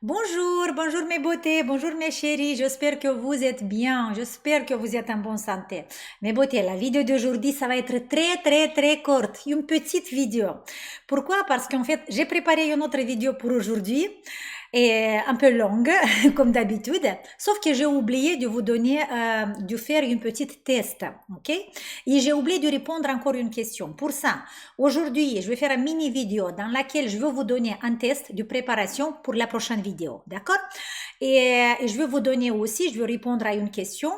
Bonjour, bonjour mes beautés, bonjour mes chéris, j'espère que vous êtes bien, j'espère que vous êtes en bonne santé. Mes beautés, la vidéo d'aujourd'hui, ça va être très courte, une petite vidéo. Pourquoi? Parce qu'en fait, j'ai préparé une autre vidéo pour aujourd'hui, et un peu longue, comme d'habitude, sauf que j'ai oublié de vous donner, de faire une petite test, ok? Et j'ai oublié de répondre encore une question. Pour ça, aujourd'hui, je vais faire une mini vidéo dans laquelle je vais vous donner un test de préparation pour la prochaine vidéo, d'accord? Et je vais vous donner aussi, je vais répondre à une question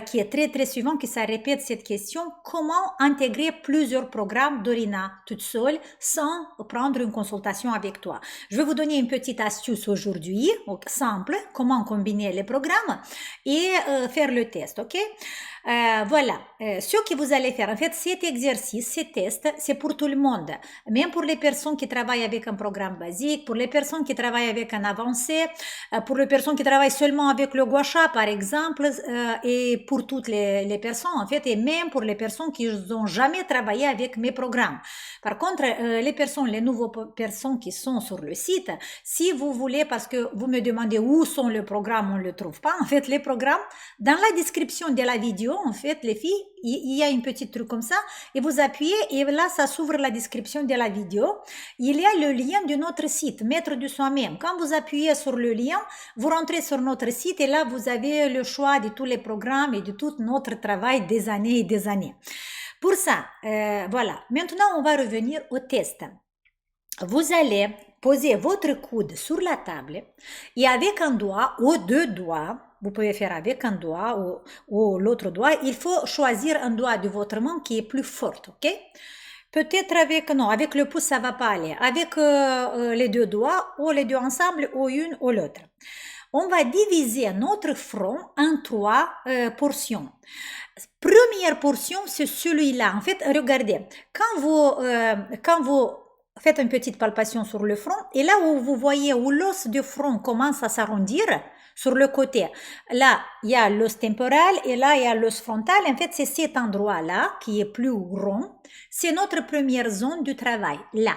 qui est très suivante, qui ça répète cette question, comment intégrer plusieurs programmes d'Orina toute seule sans prendre une consultation avec toi. Je vais vous donner une petite astuce aujourd'hui, simple, comment combiner les programmes et faire le test, ok? Voilà, ce que vous allez faire, en fait, cet exercice, ce test, c'est pour tout le monde, même pour les personnes qui travaillent avec un programme basique, pour les personnes qui travaillent avec un avancé, pour les personnes qui travaillent seulement avec le gua sha, par exemple, et pour toutes les personnes, en fait, et même pour les personnes qui n'ont jamais travaillé avec mes programmes. Par contre, les nouvelles personnes qui sont sur le site, si vous voulez, parce que vous me demandez où sont les programmes, on ne le trouve pas, en fait, les programmes, dans la description de la vidéo, en fait, les filles, il y a un petit truc comme ça, et vous appuyez, et là, ça s'ouvre la description de la vidéo. Il y a le lien de notre site, Maître de soi-même. Quand vous appuyez sur le lien, vous rentrez sur notre site, et là, vous avez le choix de tous les programmes et de tout notre travail des années et des années. Pour ça, voilà. Maintenant, on va revenir au test. Vous allez poser votre coude sur la table et avec un doigt ou deux doigts, vous pouvez faire avec un doigt ou l'autre doigt, il faut choisir un doigt de votre main qui est plus fort, ok? Peut-être avec, non, avec le pouce, ça va pas aller. Avec les deux doigts, ou les deux ensemble, ou une ou l'autre. On va diviser notre front en trois portions. Première portion, c'est celui-là. En fait, regardez, quand vous faites une petite palpation sur le front, et là où vous voyez où l'os du front commence à s'arrondir, sur le côté, là, il y a l'os temporal et là, il y a l'os frontal. En fait, c'est cet endroit-là qui est plus rond. C'est notre première zone du travail, là.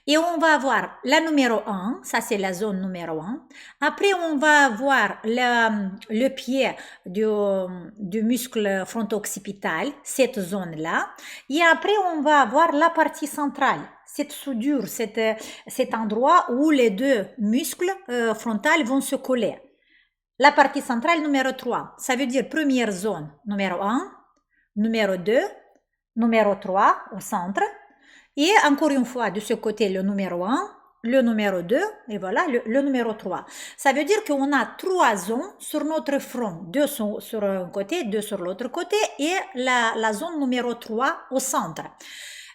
Et on va avoir la numéro 1, ça c'est la zone numéro 1. Après, on va avoir le pied du muscle fronto-occipital, cette zone-là. Et après, on va avoir la partie centrale, cette soudure, cet endroit où les deux muscles frontales vont se coller. La partie centrale numéro 3, ça veut dire première zone numéro 1, numéro 2, numéro 3 au centre. Et encore une fois, de ce côté, le numéro 1, le numéro 2, et voilà, le numéro 3. Ça veut dire qu'on a trois zones sur notre front, deux sur un côté, deux sur l'autre côté, et la zone numéro 3 au centre.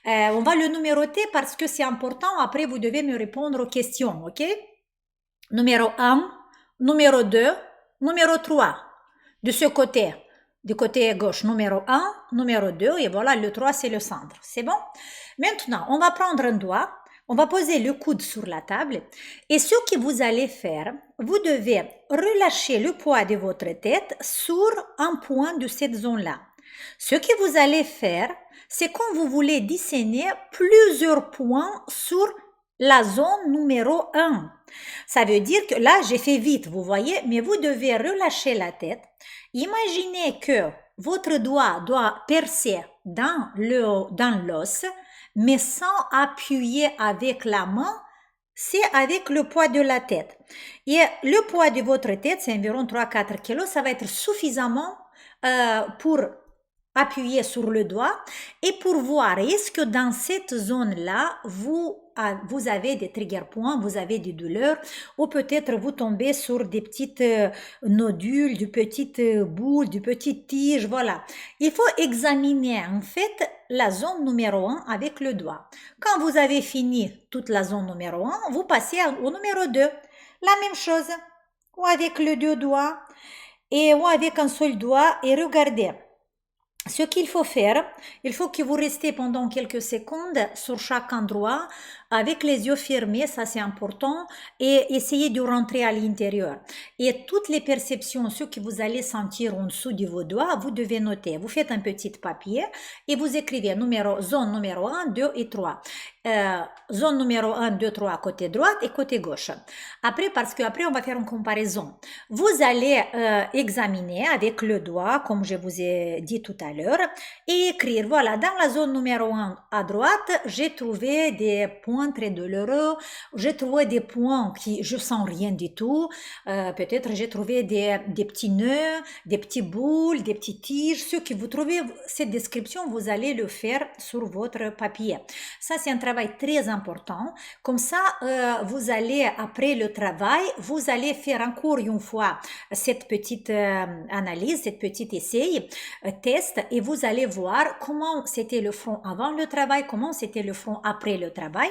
On va le numéroter parce que c'est important. Après, vous devez me répondre aux questions, ok? Numéro 1, numéro 2, numéro 3. De ce côté, du côté gauche, numéro 1, numéro 2, et voilà, le 3, c'est le centre. C'est bon? Maintenant, on va prendre un doigt, on va poser le coude sur la table, et ce que vous allez faire, vous devez relâcher le poids de votre tête sur un point de cette zone-là. Ce que vous allez faire, c'est quand vous voulez dessiner plusieurs points sur la zone numéro 1. Ça veut dire que là, j'ai fait vite, vous voyez, mais vous devez relâcher la tête. Imaginez que votre doigt doit percer dans l'os, mais sans appuyer avec la main, c'est avec le poids de la tête. Et le poids de votre tête, c'est environ 3-4 kg, ça va être suffisamment pour appuyer sur le doigt et pour voir est-ce que dans cette zone-là, vous avez des trigger points, vous avez des douleurs, ou peut-être vous tombez sur des petites nodules, de petites boules, de petites tiges, voilà. Il faut examiner en fait la zone numéro 1 avec le doigt. Quand vous avez fini toute la zone numéro 1, vous passez au numéro 2. La même chose, ou avec les deux doigts, ou avec un seul doigt, et regardez. Ce qu'il faut faire, il faut que vous restez pendant quelques secondes sur chaque endroit avec les yeux fermés, ça c'est important, et essayez de rentrer à l'intérieur. Et toutes les perceptions, ce que vous allez sentir en dessous de vos doigts, vous devez noter. Vous faites un petit papier et vous écrivez zone numéro 1, 2 et 3. Zone numéro 1, 2, 3 côté droite et côté gauche. Après, parce qu'après, on va faire une comparaison. Vous allez examiner avec le doigt, comme je vous ai dit tout à l'heure, et écrire, voilà, dans la zone numéro 1 à droite, j'ai trouvé des points très douloureux, j'ai trouvé des points qui, je sens rien du tout, peut-être j'ai trouvé des petits nœuds, des petits boules, des petits tiges, ce que vous trouvez, cette description, vous allez le faire sur votre papier. Ça, c'est un travail très important. Comme ça, vous allez, après le travail, vous allez faire encore une fois cette petite analyse, cette petite essai, test, et vous allez voir comment c'était le front avant le travail, comment c'était le front après le travail.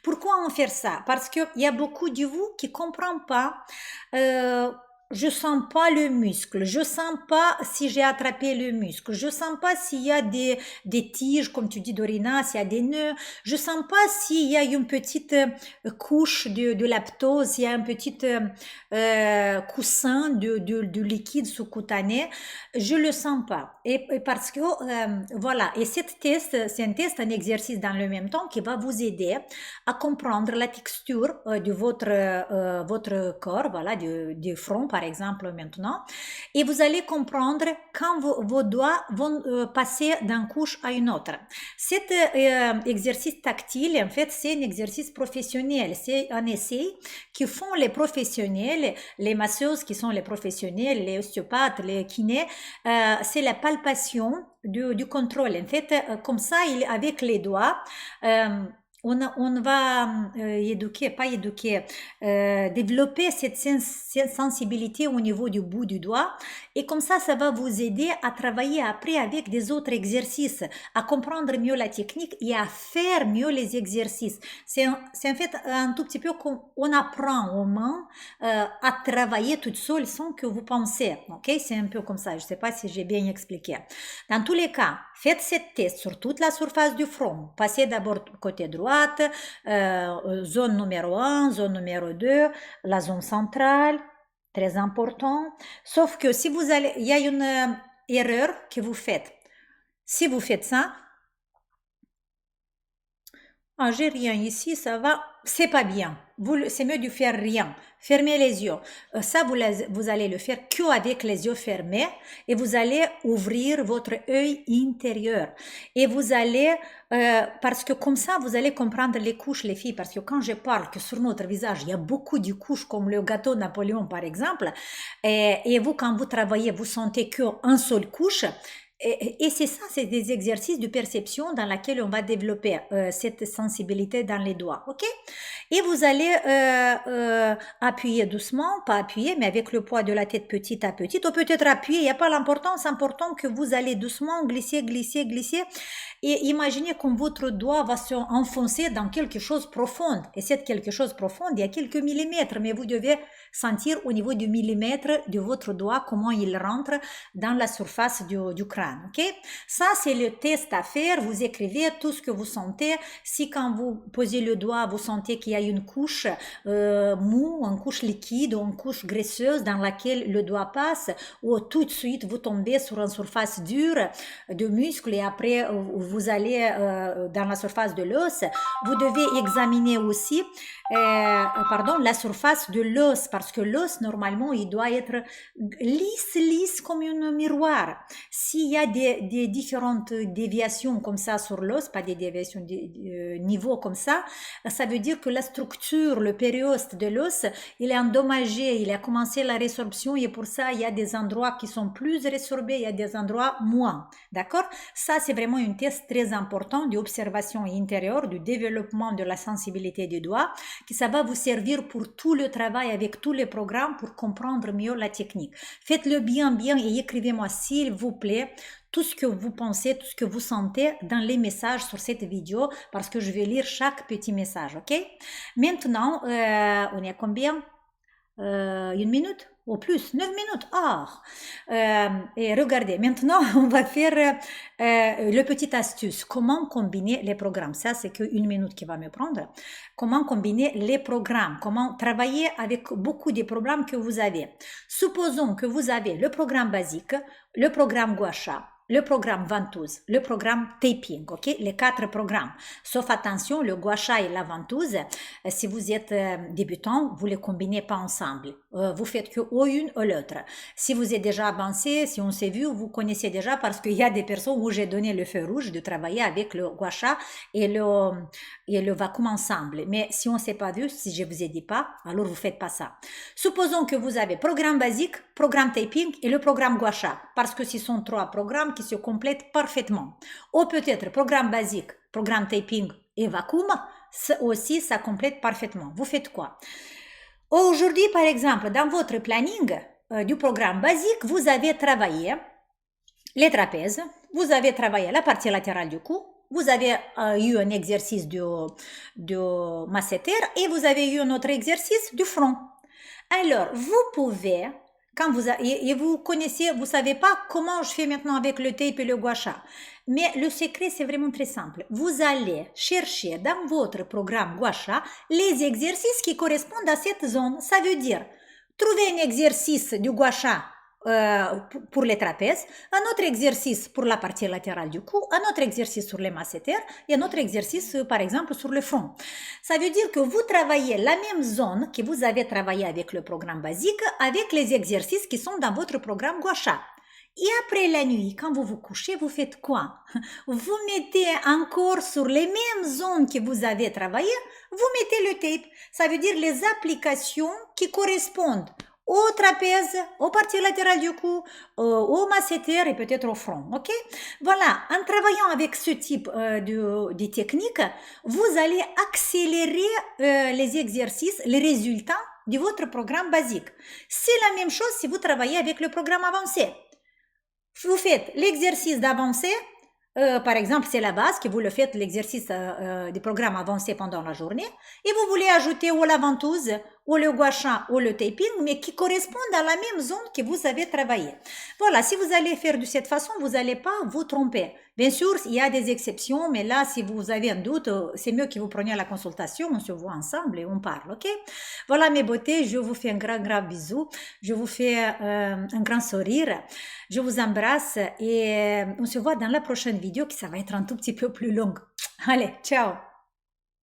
Pourquoi on fait ça? Parce qu'il y a beaucoup de vous qui ne comprennent pas je sens pas le muscle, je sens pas si j'ai attrapé le muscle, je sens pas s'il y a des tiges, comme tu dis Dorina, s'il y a des nœuds, je sens pas s'il y a une petite couche de lactose, s'il y a un petit coussin de liquide sous-cutané, je le sens pas. Et parce que, voilà, et cette test, c'est un test, un exercice dans le même temps qui va vous aider à comprendre la texture de votre corps, voilà, du front, par exemple, maintenant. Et vous allez comprendre quand vos doigts vont passer d'une couche à une autre. Cet exercice tactile, en fait, c'est un exercice professionnel. C'est un essai que font les professionnels, les masseuses qui sont les professionnels, les ostéopathes, les kinés. C'est la palpation du contrôle. En fait, comme ça, avec les doigts, on va développer cette sensibilité au niveau du bout du doigt et comme ça va vous aider à travailler après avec des autres exercices, à comprendre mieux la technique et à faire mieux les exercices. C'est en fait un tout petit peu qu'on apprend aux mains à travailler toute seule sans que vous pensez. Ok, c'est un peu comme ça. Je ne sais pas si j'ai bien expliqué. Dans tous les cas, faites cette test sur toute la surface du front. Passez d'abord côté droite, zone numéro 1, zone numéro 2, la zone centrale, très important. Sauf que si vous allez, il y a une erreur que vous faites. Si vous faites ça, ah, j'ai rien ici, ça va, c'est pas bien. C'est mieux de faire rien. Fermez les yeux. Ça, vous allez le faire qu'avec les yeux fermés et vous allez ouvrir votre œil intérieur. Et vous allez, parce que comme ça, vous allez comprendre les couches, les filles. Parce que quand je parle que sur notre visage, il y a beaucoup de couches comme le gâteau Napoléon, par exemple. Et vous, quand vous travaillez, vous sentez qu'une seule couche. Et c'est ça, c'est des exercices de perception dans lesquels on va développer cette sensibilité dans les doigts, ok? Et vous allez appuyer doucement, pas appuyer, mais avec le poids de la tête petit à petit, ou peut-être appuyer, il n'y a pas l'importance, important que vous allez doucement glisser, glisser, glisser, et imaginez comme votre doigt va s'enfoncer dans quelque chose de profond. Et c'est quelque chose de profond, il y a quelques millimètres, mais vous devez sentir au niveau du millimètre de votre doigt comment il rentre dans la surface du crâne. Ok? Ça, c'est le test à faire. Vous écrivez tout ce que vous sentez. Si quand vous posez le doigt, vous sentez qu'il y a une couche mou, une couche liquide ou une couche graisseuse dans laquelle le doigt passe, ou tout de suite vous tombez sur une surface dure de muscle et après vous allez dans la surface de l'os, vous devez examiner aussi la surface de l'os, parce que l'os, normalement, il doit être lisse comme un miroir. S'il y a des différentes déviations comme ça sur l'os, pas des déviations de niveau comme ça veut dire que la structure, le périoste de l'os, il est endommagé, il a commencé la résorption et pour ça, il y a des endroits qui sont plus résorbés, il y a des endroits moins. D'accord? Ça, c'est vraiment un test très important d'observation intérieure, du développement de la sensibilité du doigt, que ça va vous servir pour tout le travail avec tous les programmes pour comprendre mieux la technique. Faites-le bien et écrivez-moi s'il vous plaît tout ce que vous pensez, tout ce que vous sentez dans les messages sur cette vidéo parce que je vais lire chaque petit message, ok? Maintenant, on est à combien? une minute ou plus, 9 minutes. Ah, et regardez, maintenant, on va faire le petit astuce. Comment combiner les programmes? Ça, c'est qu'une minute qui va me prendre. Comment combiner les programmes? Comment travailler avec beaucoup de programmes que vous avez? Supposons que vous avez le programme basique, le programme Gua Sha, le programme ventouse, le programme taping, ok? Les 4 programmes. Sauf attention, le Gua Sha et la ventouse, si vous êtes débutant, vous ne les combinez pas ensemble. Vous faites que ou une ou l'autre. Si vous êtes déjà avancé, si on s'est vu, vous connaissez déjà parce qu'il y a des personnes où j'ai donné le feu rouge de travailler avec le Gua Sha et le vacuum ensemble. Mais si on ne s'est pas vu, si je vous ai dit pas, alors vous faites pas ça. Supposons que vous avez programme basique, programme taping et le programme Gua Sha, parce que ce sont 3 programmes qui se complètent parfaitement. Ou peut-être programme basique, programme taping et vacuum, aussi ça complète parfaitement. Vous faites quoi? Aujourd'hui, par exemple, dans votre planning du programme basique, vous avez travaillé les trapèzes, vous avez travaillé la partie latérale du cou, vous avez eu un exercice du masséter et vous avez eu un autre exercice du front. Alors, vous pouvez, quand vous connaissez, vous savez pas comment je fais maintenant avec le tape et le Gua Sha. Mais le secret, c'est vraiment très simple. Vous allez chercher dans votre programme Gua Sha les exercices qui correspondent à cette zone. Ça veut dire, trouver un exercice du Gua Sha pour les trapèzes, un autre exercice pour la partie latérale du cou, un autre exercice sur les masséters et un autre exercice, par exemple, sur le front. Ça veut dire que vous travaillez la même zone que vous avez travaillé avec le programme basique avec les exercices qui sont dans votre programme Gua Sha. Et après la nuit, quand vous vous couchez, vous faites quoi? Vous mettez encore sur les mêmes zones que vous avez travaillé, vous mettez le tape. Ça veut dire les applications qui correspondent au trapèze, aux parties latérales du cou, au masséter et peut-être au front, ok? Voilà, en travaillant avec ce type de technique, vous allez accélérer les exercices, les résultats de votre programme basique. C'est la même chose si vous travaillez avec le programme avancé. Vous faites l'exercice d'avancée, par exemple, c'est la base que vous le faites, l'exercice du programme avancé pendant la journée, et vous voulez ajouter ou la ventouse, ou le Gua Sha, ou le taping, mais qui correspondent à la même zone que vous avez travaillé. Voilà, si vous allez faire de cette façon, vous n'allez pas vous tromper. Bien sûr, il y a des exceptions, mais là, si vous avez un doute, c'est mieux que vous preniez la consultation, on se voit ensemble et on parle, ok? Voilà mes beautés, je vous fais un grand bisou, je vous fais un grand sourire, je vous embrasse et on se voit dans la prochaine vidéo qui ça va être un tout petit peu plus longue. Allez, ciao!